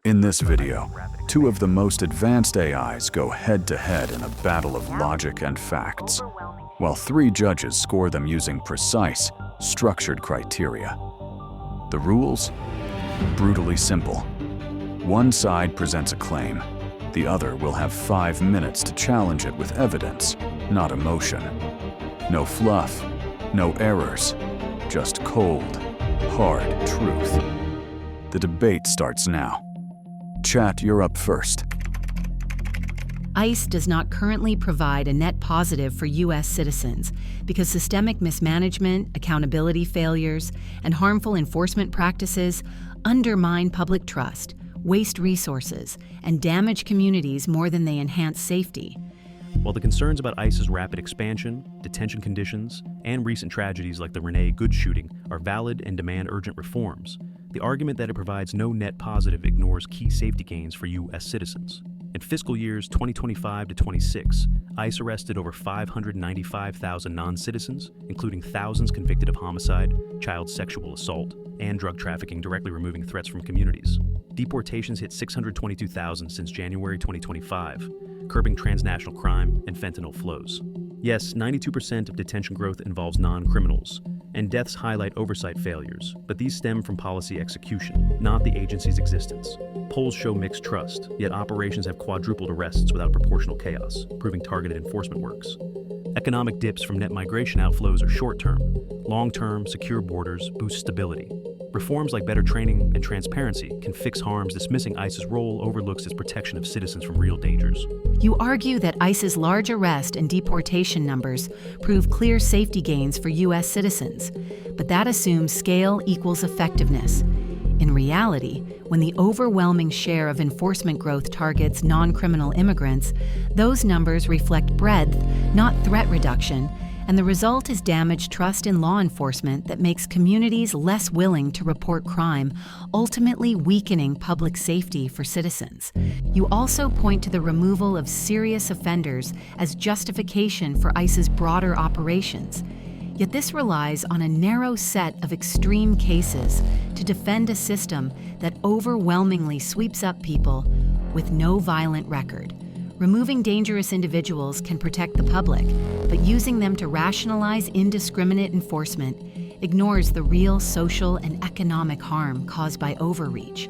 In this video, two of the most advanced AIs go head-to-head in a battle of logic and facts, while three judges score them using precise, structured criteria. The rules? Brutally simple. One side presents a claim. The other will have 5 minutes to challenge it with evidence, not emotion. No fluff, no errors, just cold, hard truth. The debate starts now. Chat, you're up first. ICE does not currently provide a net positive for U.S. citizens because systemic mismanagement, accountability failures, and harmful enforcement practices undermine public trust, waste resources, and damage communities more than they enhance safety. While the concerns about ICE's rapid expansion, detention conditions, and recent tragedies like the Renee Good shooting are valid and demand urgent reforms, the argument that it provides no net positive ignores key safety gains for U.S. citizens. In fiscal years 2025 to 26, ICE arrested over 595,000 non-citizens, including thousands convicted of homicide, child sexual assault, and drug trafficking, directly removing threats from communities. Deportations hit 622,000 since January 2025, curbing transnational crime and fentanyl flows. Yes, 92% of detention growth involves non-criminals, and deaths highlight oversight failures, but these stem from policy execution, not the agency's existence. Polls show mixed trust, yet operations have quadrupled arrests without proportional chaos, proving targeted enforcement works. Economic dips from net migration outflows are short-term. Long-term, secure borders boost stability. Reforms like better training and transparency can fix harms dismissing ICE's role overlooks its protection of citizens from real dangers. You argue that ICE's large arrest and deportation numbers prove clear safety gains for U.S. citizens, but that assumes scale equals effectiveness. In reality, when the overwhelming share of enforcement growth targets non-criminal immigrants, those numbers reflect breadth, not threat reduction, and the result is damaged trust in law enforcement that makes communities less willing to report crime, ultimately weakening public safety for citizens. You also point to the removal of serious offenders as justification for ICE's broader operations. Yet this relies on a narrow set of extreme cases to defend a system that overwhelmingly sweeps up people with no violent record. Removing dangerous individuals can protect the public, but using them to rationalize indiscriminate enforcement ignores the real social and economic harm caused by overreach.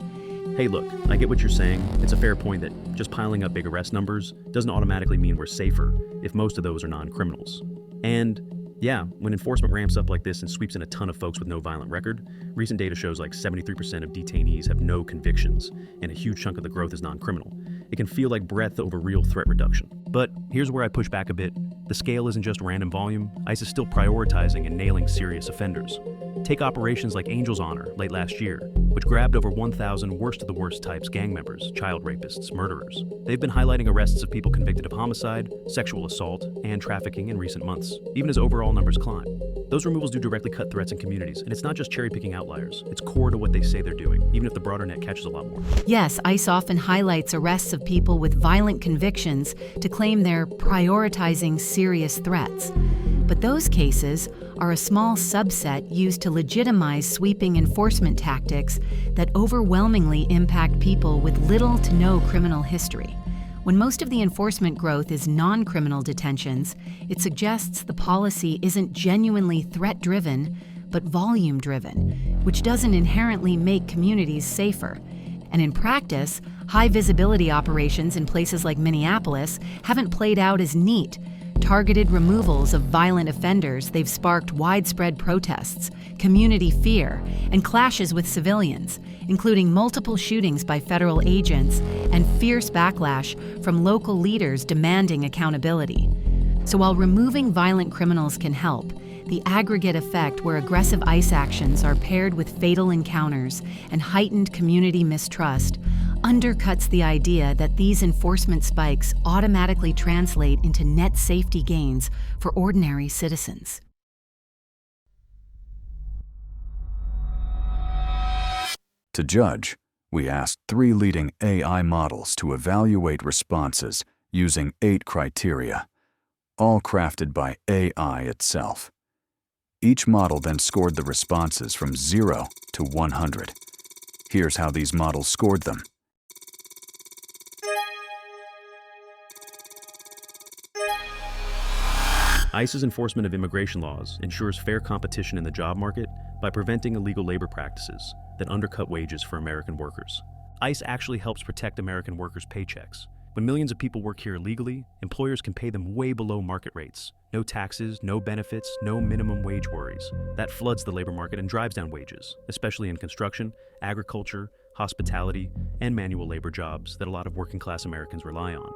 Hey look, I get what you're saying. It's a fair point that just piling up big arrest numbers doesn't automatically mean we're safer if most of those are non-criminals. And yeah, when enforcement ramps up like this and sweeps in a ton of folks with no violent record, recent data shows like 73% of detainees have no convictions, and a huge chunk of the growth is non-criminal. It can feel like breadth over real threat reduction. But here's where I push back a bit. The scale isn't just random volume. ICE is still prioritizing and nailing serious offenders. Take operations like Angel's Honor late last year, which grabbed over 1,000 worst of the worst types gang members, child rapists, murderers. They've been highlighting arrests of people convicted of homicide, sexual assault, and trafficking in recent months, even as overall numbers climb. Those removals do directly cut threats in communities, and it's not just cherry-picking outliers. It's core to what they say they're doing, even if the broader net catches a lot more. Yes, ICE often highlights arrests of people with violent convictions to claim they're prioritizing serious threats. But those cases are a small subset used to legitimize sweeping enforcement tactics that overwhelmingly impact people with little to no criminal history. When most of the enforcement growth is non-criminal detentions, it suggests the policy isn't genuinely threat-driven, but volume-driven, which doesn't inherently make communities safer. And in practice, high-visibility operations in places like Minneapolis haven't played out as neat. Targeted removals of violent offenders, they've sparked widespread protests, community fear, and clashes with civilians, including multiple shootings by federal agents and fierce backlash from local leaders demanding accountability. So while removing violent criminals can help, the aggregate effect where aggressive ICE actions are paired with fatal encounters and heightened community mistrust undercuts the idea that these enforcement spikes automatically translate into net safety gains for ordinary citizens. To judge, we asked 3 leading AI models to evaluate responses using 8 criteria, all crafted by AI itself. Each model then scored the responses from 0 to 100. Here's how these models scored them. ICE's enforcement of immigration laws ensures fair competition in the job market by preventing illegal labor practices that undercut wages for American workers. ICE actually helps protect American workers' paychecks. When millions of people work here illegally, employers can pay them way below market rates. No taxes, no benefits, no minimum wage worries. That floods the labor market and drives down wages, especially in construction, agriculture, hospitality, and manual labor jobs that a lot of working-class Americans rely on.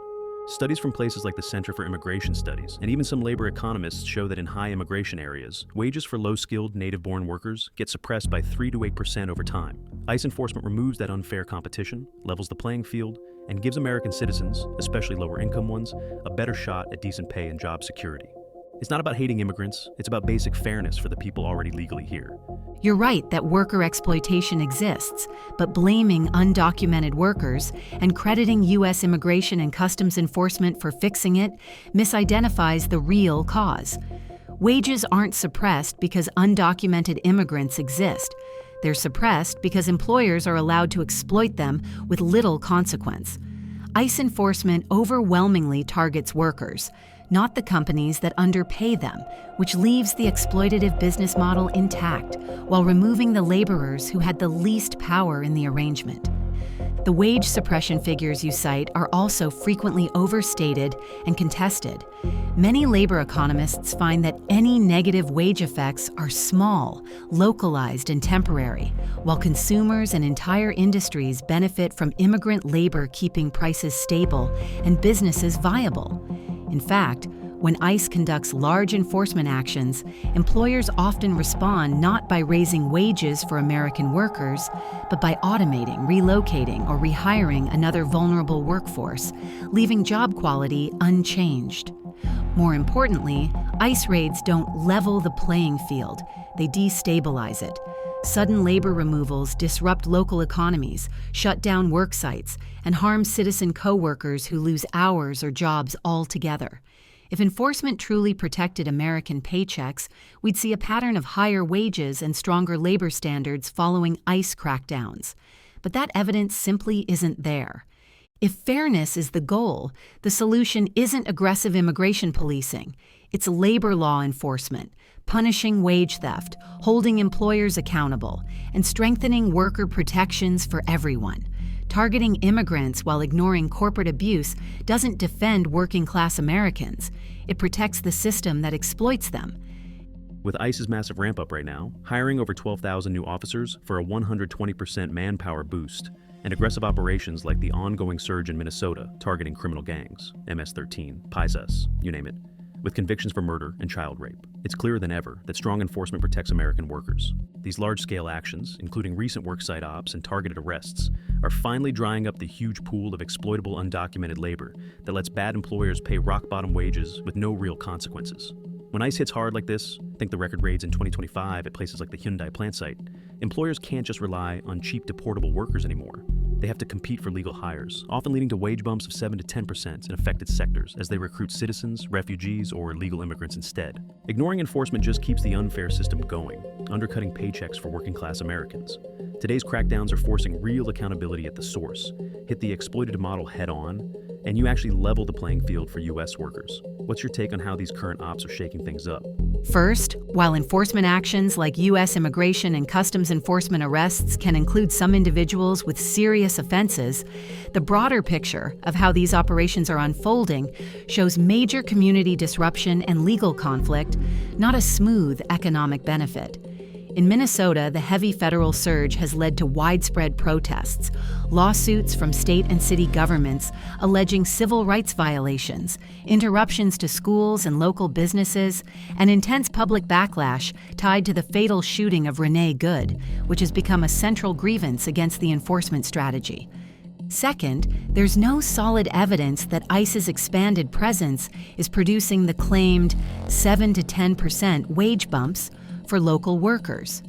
Studies from places like the Center for Immigration Studies and even some labor economists show that in high immigration areas, wages for low-skilled native-born workers get suppressed by 3 to 8% over time. ICE enforcement removes that unfair competition, levels the playing field, and gives American citizens, especially lower-income ones, a better shot at decent pay and job security. It's not about hating immigrants, it's about basic fairness for the people already legally here. You're right that worker exploitation exists, but blaming undocumented workers and crediting U.S. Immigration and Customs Enforcement for fixing it misidentifies the real cause. Wages aren't suppressed because undocumented immigrants exist. They're suppressed because employers are allowed to exploit them with little consequence. ICE enforcement overwhelmingly targets workers, not the companies that underpay them, which leaves the exploitative business model intact while removing the laborers who had the least power in the arrangement. The wage suppression figures you cite are also frequently overstated and contested. Many labor economists find that any negative wage effects are small, localized, and temporary, while consumers and entire industries benefit from immigrant labor keeping prices stable and businesses viable. In fact, when ICE conducts large enforcement actions, employers often respond not by raising wages for American workers, but by automating, relocating, or rehiring another vulnerable workforce, leaving job quality unchanged. More importantly, ICE raids don't level the playing field, they destabilize it. Sudden labor removals disrupt local economies, shut down work sites, and harm citizen co-workers who lose hours or jobs altogether. If enforcement truly protected American paychecks, we'd see a pattern of higher wages and stronger labor standards following ICE crackdowns. But that evidence simply isn't there. If fairness is the goal, the solution isn't aggressive immigration policing. It's labor law enforcement, punishing wage theft, holding employers accountable, and strengthening worker protections for everyone. Targeting immigrants while ignoring corporate abuse doesn't defend working-class Americans. It protects the system that exploits them. With ICE's massive ramp-up right now, hiring over 12,000 new officers for a 120% manpower boost, and aggressive operations like the ongoing surge in Minnesota targeting criminal gangs, MS-13, PISAS, you name it, with convictions for murder and child rape, it's clearer than ever that strong enforcement protects American workers. These large-scale actions, including recent worksite ops and targeted arrests, are finally drying up the huge pool of exploitable undocumented labor that lets bad employers pay rock-bottom wages with no real consequences. When ICE hits hard like this, think the record raids in 2025 at places like the Hyundai plant site, employers can't just rely on cheap deportable workers anymore. They have to compete for legal hires, often leading to wage bumps of 7 to 10% in affected sectors as they recruit citizens, refugees, or illegal immigrants instead. Ignoring enforcement just keeps the unfair system going, undercutting paychecks for working-class Americans. Today's crackdowns are forcing real accountability at the source, hit the exploitative model head-on, and you actually level the playing field for U.S. workers. What's your take on how these current ops are shaking things up? First, while enforcement actions like U.S. Immigration and Customs Enforcement arrests can include some individuals with serious offenses, the broader picture of how these operations are unfolding shows major community disruption and legal conflict, not a smooth economic benefit. In Minnesota, the heavy federal surge has led to widespread protests, lawsuits from state and city governments alleging civil rights violations, interruptions to schools and local businesses, and intense public backlash tied to the fatal shooting of Renee Good, which has become a central grievance against the enforcement strategy. Second, there's no solid evidence that ICE's expanded presence is producing the claimed 7 to 10% wage bumps for local workers.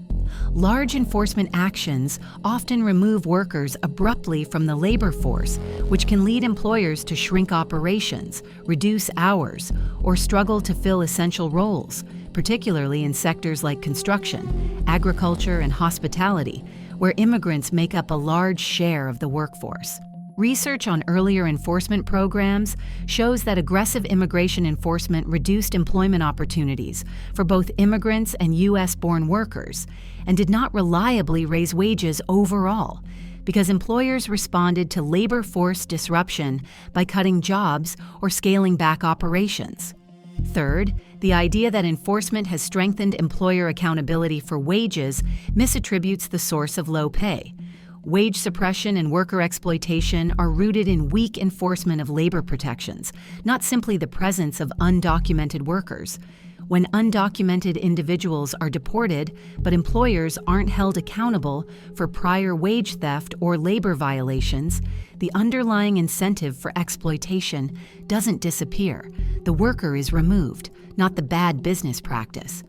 Large enforcement actions often remove workers abruptly from the labor force, which can lead employers to shrink operations, reduce hours, or struggle to fill essential roles, particularly in sectors like construction, agriculture, and hospitality, where immigrants make up a large share of the workforce. Research on earlier enforcement programs shows that aggressive immigration enforcement reduced employment opportunities for both immigrants and U.S.-born workers and did not reliably raise wages overall because employers responded to labor force disruption by cutting jobs or scaling back operations. Third, the idea that enforcement has strengthened employer accountability for wages misattributes the source of low pay. Wage suppression and worker exploitation are rooted in weak enforcement of labor protections, not simply the presence of undocumented workers. When undocumented individuals are deported, but employers aren't held accountable for prior wage theft or labor violations, the underlying incentive for exploitation doesn't disappear. The worker is removed, not the bad business practice.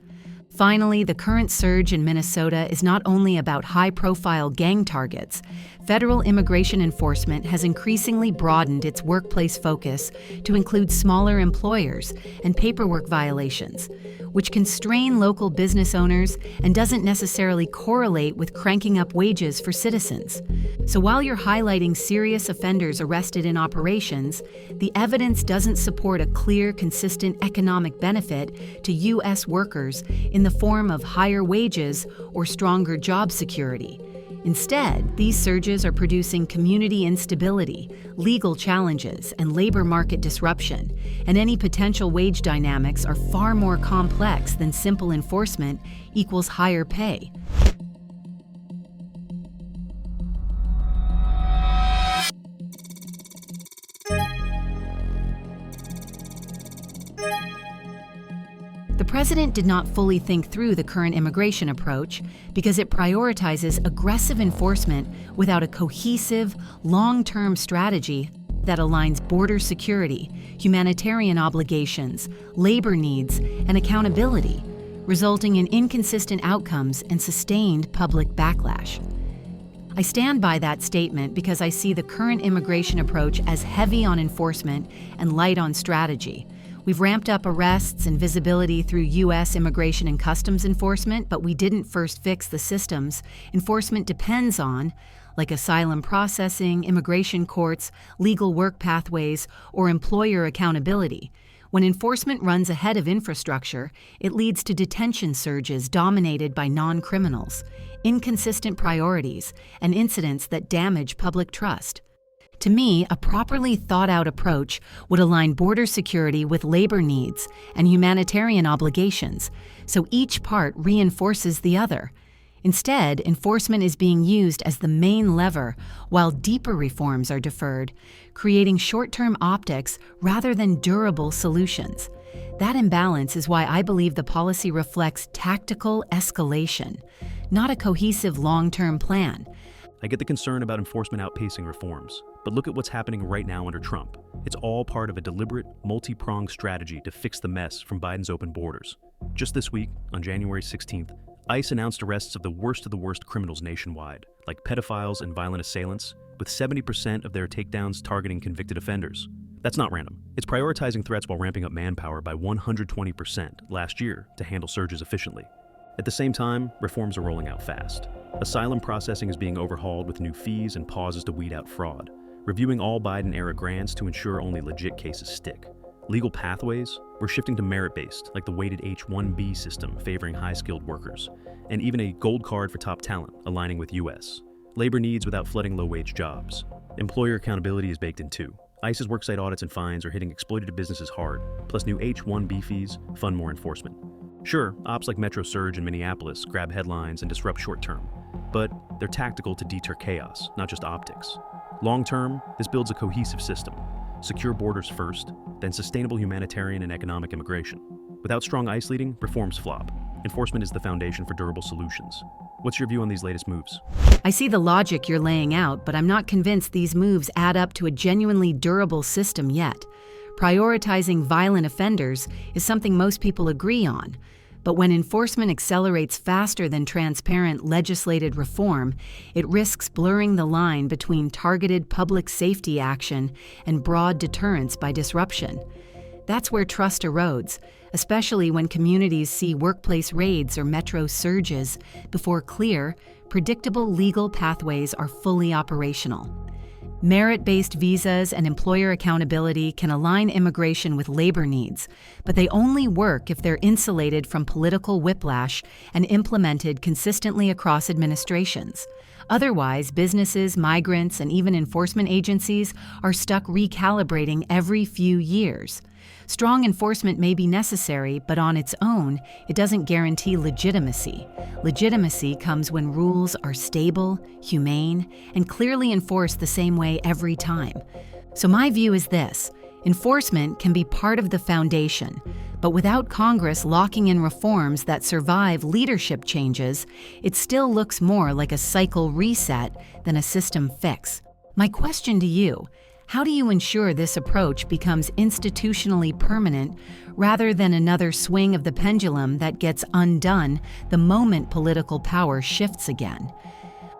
Finally, the current surge in Minnesota is not only about high-profile gang targets. Federal immigration enforcement has increasingly broadened its workplace focus to include smaller employers and paperwork violations, which can strain local business owners and doesn't necessarily correlate with cranking up wages for citizens. So while you're highlighting serious offenders arrested in operations, the evidence doesn't support a clear, consistent economic benefit to U.S. workers in the form of higher wages or stronger job security. Instead, these surges are producing community instability, legal challenges, and labor market disruption, and any potential wage dynamics are far more complex than simple enforcement equals higher pay. The president did not fully think through the current immigration approach because it prioritizes aggressive enforcement without a cohesive, long-term strategy that aligns border security, humanitarian obligations, labor needs, and accountability, resulting in inconsistent outcomes and sustained public backlash. I stand by that statement because I see the current immigration approach as heavy on enforcement and light on strategy. We've ramped up arrests and visibility through U.S. immigration and customs enforcement, but we didn't first fix the systems enforcement depends on, like asylum processing, immigration courts, legal work pathways, or employer accountability. When enforcement runs ahead of infrastructure, it leads to detention surges dominated by non-criminals, inconsistent priorities, and incidents that damage public trust. To me, a properly thought-out approach would align border security with labor needs and humanitarian obligations, so each part reinforces the other. Instead, enforcement is being used as the main lever, while deeper reforms are deferred, creating short-term optics rather than durable solutions. That imbalance is why I believe the policy reflects tactical escalation, not a cohesive long-term plan. I get the concern about enforcement outpacing reforms, but look at what's happening right now under Trump. It's all part of a deliberate, multi-pronged strategy to fix the mess from Biden's open borders. Just this week, on January 16th, ICE announced arrests of the worst criminals nationwide, like pedophiles and violent assailants, with 70% of their takedowns targeting convicted offenders. That's not random. It's prioritizing threats while ramping up manpower by 120% last year to handle surges efficiently. At the same time, reforms are rolling out fast. Asylum processing is being overhauled with new fees and pauses to weed out fraud, reviewing all Biden-era grants to ensure only legit cases stick. Legal pathways, we're shifting to merit-based, like the weighted H-1B system favoring high-skilled workers, and even a gold card for top talent, aligning with U.S. Labor needs without flooding low-wage jobs. Employer accountability is baked in too. ICE's worksite audits and fines are hitting exploitative businesses hard, plus new H-1B fees fund more enforcement. Sure, ops like Metro Surge in Minneapolis grab headlines and disrupt short-term, but they're tactical to deter chaos, not just optics. Long-term, this builds a cohesive system. Secure borders first, then sustainable humanitarian and economic immigration. Without strong ICE leading, reforms flop. Enforcement is the foundation for durable solutions. What's your view on these latest moves? I see the logic you're laying out, but I'm not convinced these moves add up to a genuinely durable system yet. Prioritizing violent offenders is something most people agree on. But when enforcement accelerates faster than transparent legislated reform, it risks blurring the line between targeted public safety action and broad deterrence by disruption. That's where trust erodes, especially when communities see workplace raids or metro surges before clear, predictable legal pathways are fully operational. Merit-based visas and employer accountability can align immigration with labor needs, but they only work if they're insulated from political whiplash and implemented consistently across administrations. Otherwise, businesses, migrants, and even enforcement agencies are stuck recalibrating every few years. Strong enforcement may be necessary, but on its own, it doesn't guarantee legitimacy. Legitimacy comes when rules are stable, humane, and clearly enforced the same way every time. So my view is this: enforcement can be part of the foundation, but without Congress locking in reforms that survive leadership changes, it still looks more like a cycle reset than a system fix. My question to you: how do you ensure this approach becomes institutionally permanent rather than another swing of the pendulum that gets undone the moment political power shifts again?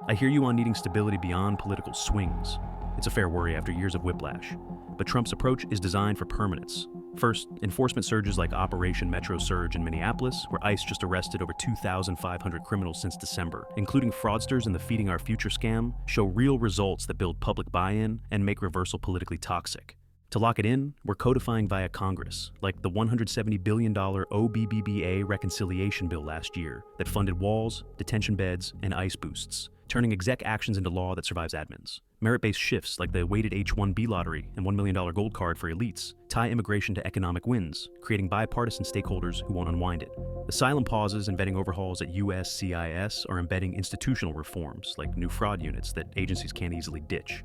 I hear you on needing stability beyond political swings. It's a fair worry after years of whiplash. But Trump's approach is designed for permanence. First, enforcement surges like Operation Metro Surge in Minneapolis, where ICE just arrested over 2,500 criminals since December, including fraudsters in the Feeding Our Future scam, show real results that build public buy-in and make reversal politically toxic. To lock it in, we're codifying via Congress, like the $170 billion OBBBA reconciliation bill last year that funded walls, detention beds, and ICE boosts, turning exec actions into law that survives admins. Merit-based shifts like the weighted H-1B lottery and $1 million gold card for elites tie immigration to economic wins, creating bipartisan stakeholders who won't unwind it. Asylum pauses and vetting overhauls at USCIS are embedding institutional reforms like new fraud units that agencies can't easily ditch.